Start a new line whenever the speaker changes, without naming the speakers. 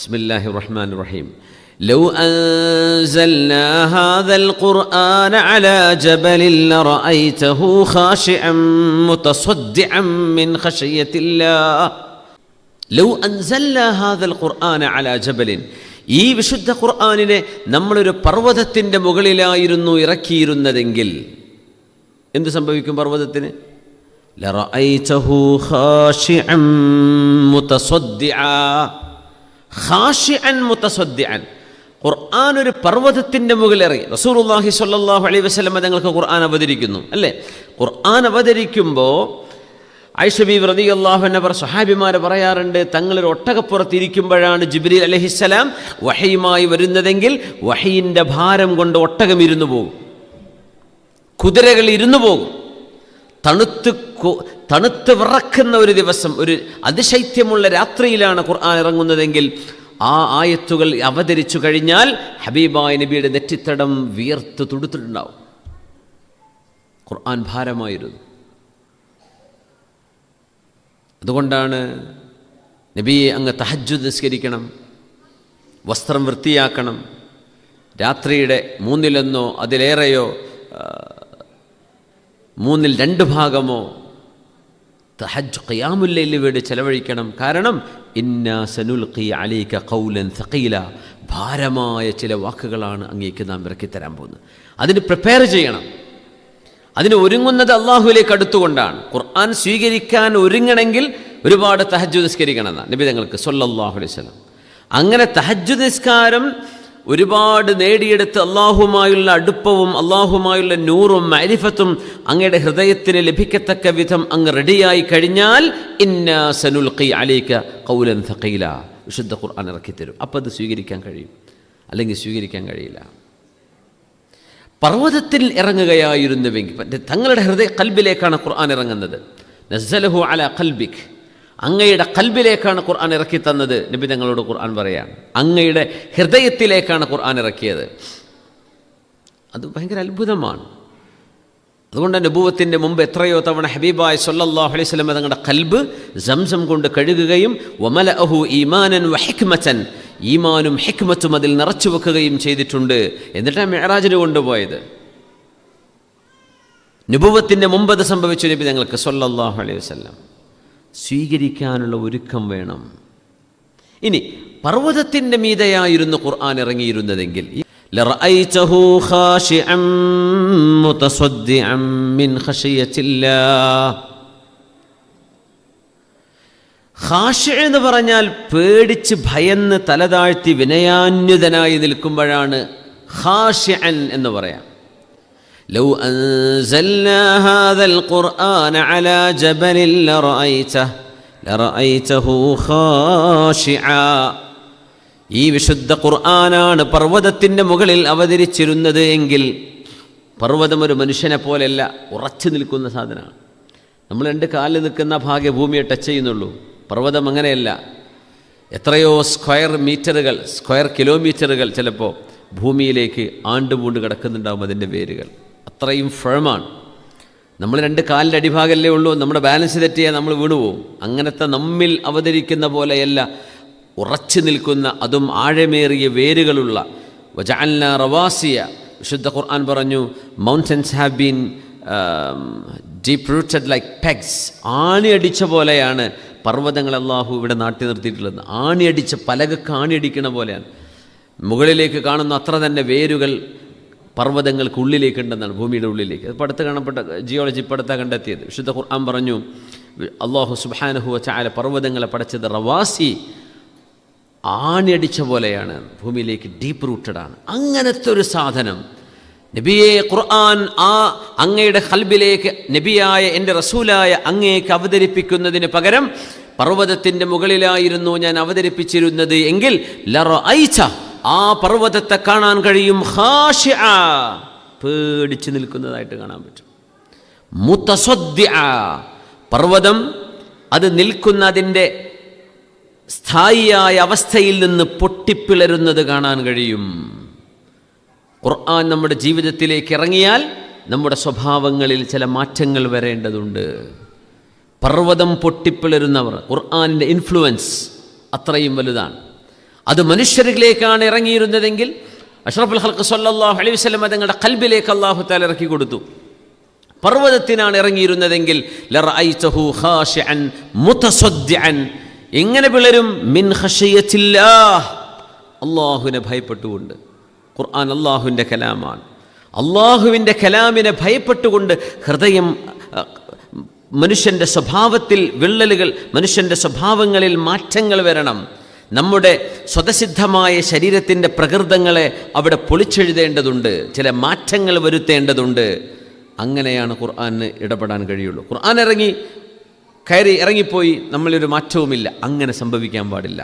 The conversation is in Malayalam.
ബിസ്മില്ലാഹിർ റഹ്മാനിർ റഹീം. ലൗ അൻസൽനാ ഹാദൽ ഖുർആന അലാ ജബലിൻ ലറഅയ്തഹു ഖാശിഅൻ മുതസദ്ദിഅൻ മിൻ ഖശിയത്തില്ലാഹ്. ലൗ അൻസൽനാ ഹാദൽ ഖുർആന അലാ ജബലിൻ, ഈ വിശുദ്ധ ഖുർആനിനെ നമ്മളൊരു പർവ്വതത്തിൻ്റെ മുകളിലായിരുന്നു ഇറക്കിയിരുന്നതെങ്കിൽ എന്ത് സംഭവിക്കും? പർവ്വതത്തിന് ലറഅയ്തഹു ഖാശിഅൻ മുതസദ്ദിഅ. ഖാശിഅൻ മുതസദ്ദിഅൻ, ഖുർആൻ ഒരു പർവ്വതത്തിൻ്റെ മുകളിലിറങ്ങി. റസൂലുള്ളാഹി സ്വല്ലല്ലാഹു അലൈഹി വസല്ലം തങ്ങൾക്ക് ഖുർആൻ അവതരിക്കുന്നു അല്ലേ? ഖുർആൻ അവതരിക്കുമ്പോൾ ആയിഷ ബീവി റളിയല്ലാഹു അൻഹ സ്വഹാബിമാരെ പറയാറുണ്ട്, തങ്ങളൊരു ഒട്ടകപ്പുറത്തിരിക്കുമ്പോഴാണ് ജിബ്രീൽ അലൈഹിസ്സലാം വഹയുമായി വരുന്നതെങ്കിൽ വഹയിൻ്റെ ഭാരം കൊണ്ട് ഒട്ടകം ഇരുന്നു പോകും, കുതിരകൾ ഇരുന്നു പോകും. തണുത്ത് വിറക്കുന്ന ഒരു ദിവസം, ഒരു അതിശൈത്യമുള്ള രാത്രിയിലാണ് ഖുർആൻ ഇറങ്ങുന്നതെങ്കിൽ ആ ആയത്തുകൾ അവതരിച്ചു കഴിഞ്ഞാൽ ഹബീബായ നബിയുടെ നെറ്റിത്തടം വിയർത്ത് തുടുത്തിട്ടുണ്ടാവും. ഖുർആൻ ഭാരമായിരുന്നു. അതുകൊണ്ടാണ് നബിയെ അങ്ങ് തഹജ്ജുദ് നിസ്കരിക്കണം, വസ്ത്രം വൃത്തിയാക്കണം, രാത്രിയുടെ 1/3 അതിലേറെയോ 2/3 ഭാഗമോ ഖിയാമുൽ ലൈലിന് വേണ്ടി ചെലവഴിക്കണം. കാരണം ഇന്നാ സനുൽഖി അലൈക ഖൗലൻ സഖീല, ഭാരമായ ചില വാക്കുകളാണ് അങ്ങേക്ക് നാം ഇറക്കിത്തരാൻ പോകുന്നത്. അതിന് പ്രിപ്പയർ ചെയ്യണം. അതിന് ഒരുങ്ങുന്നത് അള്ളാഹുവിലേക്ക് അടുത്തുകൊണ്ടാണ്. ഖുർആൻ സ്വീകരിക്കാൻ ഒരുങ്ങണമെങ്കിൽ ഒരുപാട് തഹജ്ജുദ് നിസ്കരിക്കണം എന്നാണ് നബി തങ്ങൾക്ക് സ്വല്ലല്ലാഹു അലൈഹി വസല്ലം. അങ്ങനെ തഹജ്ജുദ് നിസ്കാരം ഒരുപാട് നേടിയെടുത്ത് അള്ളാഹുമായുള്ള അടുപ്പവും അള്ളാഹുമായുള്ള നൂറും മഅരിഫത്തും അങ്ങയുടെ ഹൃദയത്തിന് ലഭിക്കത്തക്ക വിധം അങ്ങ് റെഡിയായി കഴിഞ്ഞാൽ ഇന്നാ സനുൽഖി അലൈക ഖൗലൻ സഖീല, വിശുദ്ധ ഖുർആൻ ഇറക്കിത്തരും. അപ്പോൾ അത് സ്വീകരിക്കാൻ കഴിയും, അല്ലെങ്കിൽ സ്വീകരിക്കാൻ കഴിയില്ല. പർവ്വതത്തിൽ ഇറങ്ങുകയായിരുന്നുവെങ്കിൽ തങ്ങളുടെ കൽബിലേക്കാണ് ഖുർആൻ ഇറങ്ങുന്നത്. നസ്സലഹു അലാ ഖൽബിക്, അങ്ങയുടെ കൽബിലേക്കാണ് ഖുർആൻ ഇറക്കി തന്നത്. നബി തങ്ങളോട് ഖുർആൻ പറയാണ്, അങ്ങയുടെ ഹൃദയത്തിലേക്കാണ് ഖുർആൻ ഇറക്കിയത്. അത് ഭയങ്കര അത്ഭുതമാണ്. അതുകൊണ്ട് നബുവത്തിൻ്റെ മുമ്പ് എത്രയോ തവണ ഹബീബായ സ്വല്ലല്ലാഹു അലൈഹി വസല്ലം തങ്ങളുടെ കൽബ് സംസം കൊണ്ട് കഴുകുകയും വമലഅഹു ഈമാനൻ വഹിക്മതൻ, ഈമാനും ഹിക്മത്തും അതിൽ നിറച്ചു വെക്കുകയും ചെയ്തിട്ടുണ്ട്. എന്നിട്ടാണ് മിഅ്റാജിന് കൊണ്ടുപോയത്. നബുവത്തിൻ്റെ മുമ്പ് അത് സംഭവിച്ചു നബി തങ്ങൾക്ക് സ്വല്ലല്ലാഹു അലൈഹി വസല്ലം. സ്വീകരിക്കാനുള്ള ഒരുക്കം വേണം. ഇനി പർവ്വതത്തിൻ്റെ മീതെയായിരുന്നു ഖുർആൻ ഇറങ്ങിയിരുന്നതെങ്കിൽ ലറഅയ്തഹു ഖാശിഅൻ മുതസദ്ദിഅൻ മിൻ ഖശിയത്തില്ലാഹ്. ഖാശി എന്ന് പറഞ്ഞാൽ പേടിച്ച് ഭയന്ന് തലതാഴ്ത്തി വിനയാന്വിതനായി നിൽക്കുമ്പോഴാണ് ഖാശിഅൻ എന്ന് പറയാം. ലൗ അൻസൽനാ ഹാദൽ ഖുർആന അലാ ജബലിൻ ലറഅയ്തഹു ഖാശിഅ. ഈ വിശുദ്ധ ഖുർആനാണ് പർവ്വതത്തിൻ്റെ മുകളിൽ അവതരിച്ചിരുന്നത് എങ്കിൽ, പർവ്വതം ഒരു മനുഷ്യനെ പോലെയല്ല, ഉറച്ചു നിൽക്കുന്ന സാധനമാണ്. നമ്മൾ 2 കാലിൽ നിൽക്കുന്ന ഭാഗ്യ ഭൂമിയെ ടച്ച് ചെയ്യുന്നുള്ളൂ. പർവ്വതം അങ്ങനെയല്ല. എത്രയോ സ്ക്വയർ കിലോമീറ്ററുകൾ ചിലപ്പോൾ ഭൂമിയിലേക്ക് ആണ്ടുപൂണ്ട് കിടക്കുന്നുണ്ടാവും അതിൻ്റെ വേരുകൾ. അത്രയും ഫേമാണ്. നമ്മൾ 2 കാലിൻ്റെ അടിഭാഗമല്ലേ ഉള്ളൂ, നമ്മുടെ ബാലൻസ് തെറ്റിയാൽ നമ്മൾ വീണുപോകും. അങ്ങനത്തെ നമ്മിൽ അവതരിക്കുന്ന പോലെയല്ല, ഉറച്ചു നിൽക്കുന്ന, അതും ആഴമേറിയ വേരുകളുള്ള. വജഅൽനാ റവാസിയ, വിശുദ്ധ ഖുർആൻ പറഞ്ഞു, mountains have been deep rooted like pegs. ആണിയടിച്ച പോലെയാണ് പർവ്വതങ്ങൾ അല്ലാഹു ഇവിടെ നാട്ടി നിർത്തിയിട്ടുള്ളത്. ആണിയടിച്ച പലകക്ക് ആണിയടിക്കണ പോലെയാണ്. മുകളിലേക്ക് കാണുന്ന അത്ര തന്നെ വേരുകൾ പർവ്വതങ്ങൾക്ക് ഉള്ളിലേക്കുണ്ടെന്നാണ്, ഭൂമിയുടെ ഉള്ളിലേക്ക്. അത് പടുത്ത് കാണപ്പെട്ട ജിയോളജി പടുത്താണ് കണ്ടെത്തിയത്. വിശുദ്ധ ഖുർആൻ പറഞ്ഞു, അല്ലാഹു സുബ്ഹാനഹു വ തആല പർവ്വതങ്ങളെ പടച്ചത് റവാസി, ആണിയടിച്ച പോലെയാണ്, ഭൂമിയിലേക്ക് ഡീപ്പ് റൂട്ടഡാണ്. അങ്ങനത്തെ ഒരു സാധനം നബിയെ ഖുർആൻ അങ്ങയുടെ ഖൽബിലേക്ക് നബിയായ എൻ്റെ റസൂലായ അങ്ങേക്ക് അവതരിപ്പിക്കുന്നതിന് പകരം പർവ്വതത്തിൻ്റെ മുകളിലായിരുന്നു ഞാൻ അവതരിപ്പിച്ചിരുന്നത് എങ്കിൽ ലറഅയ്ത, ആ പർവ്വതത്തെ കാണാൻ കഴിയും, ഖാശിഅ, പേടിച്ച് നിൽക്കുന്നതായിട്ട് കാണാൻ പറ്റും. മുതസദ്ദിഅ, പർവ്വതം അത് നിൽക്കുന്ന അതിൻ്റെ സ്ഥായിയായ അവസ്ഥയിൽ നിന്ന് പൊട്ടിപ്പിളരുന്നത് കാണാൻ കഴിയും. ഖുർആൻ നമ്മുടെ ജീവിതത്തിലേക്ക് ഇറങ്ങിയാൽ നമ്മുടെ സ്വഭാവങ്ങളിൽ ചില മാറ്റങ്ങൾ വരേണ്ടതുണ്ട്. പർവ്വതം പൊട്ടിപ്പിളരുന്നവർ, ഖുർആനിൻ്റെ ഇൻഫ്ലുവൻസ് അത്രയും വലുതാണ്. അത് മനുഷ്യരിലേക്കാണ് ഇറങ്ങിയിരുന്നതെങ്കിൽ അഷ്റഫുൽ ഖൽഖ് സ്വല്ലല്ലാഹു അലൈഹി വസല്ലം തങ്ങളുടെ ഖൽബിലേക്ക് അല്ലാഹു തആല ഇറക്കി കൊടുത്തു. പർവ്വതത്തിനാണ് ഇറങ്ങിയിരുന്നതെങ്കിൽ ലറഅയ്തഹു ഖാശിഅൻ മുതസദ്ദിഅൻ, എങ്ങനെ പിളരും? മിൻ ഖശിയത്തില്ലാഹ്, അല്ലാഹുവിനെ ഭയപ്പെട്ടുകൊണ്ട്. ഖുർആൻ അല്ലാഹുവിൻ്റെ കലാമാണ്. അല്ലാഹുവിൻ്റെ കലാമിനെ ഭയപ്പെട്ടുകൊണ്ട് ഹൃദയം, മനുഷ്യൻ്റെ സ്വഭാവത്തിൽ വിള്ളലുകൾ, മനുഷ്യൻ്റെ സ്വഭാവങ്ങളിൽ മാറ്റങ്ങൾ വരണം. നമ്മുടെ സ്വതസിദ്ധമായ ശരീരത്തിൻ്റെ പ്രകൃതങ്ങളെ അവിടെ പൊളിച്ചെഴുതേണ്ടതുണ്ട്, ചില മാറ്റങ്ങൾ വരുത്തേണ്ടതുണ്ട്. അങ്ങനെയാണ് ഖുർആന് ഇടപെടാൻ കഴിയുള്ളൂ. ഖുർആൻ ഇറങ്ങിപ്പോയി, നമ്മളൊരു മാറ്റവുമില്ല. അങ്ങനെ സംഭവിക്കാൻ പാടില്ല.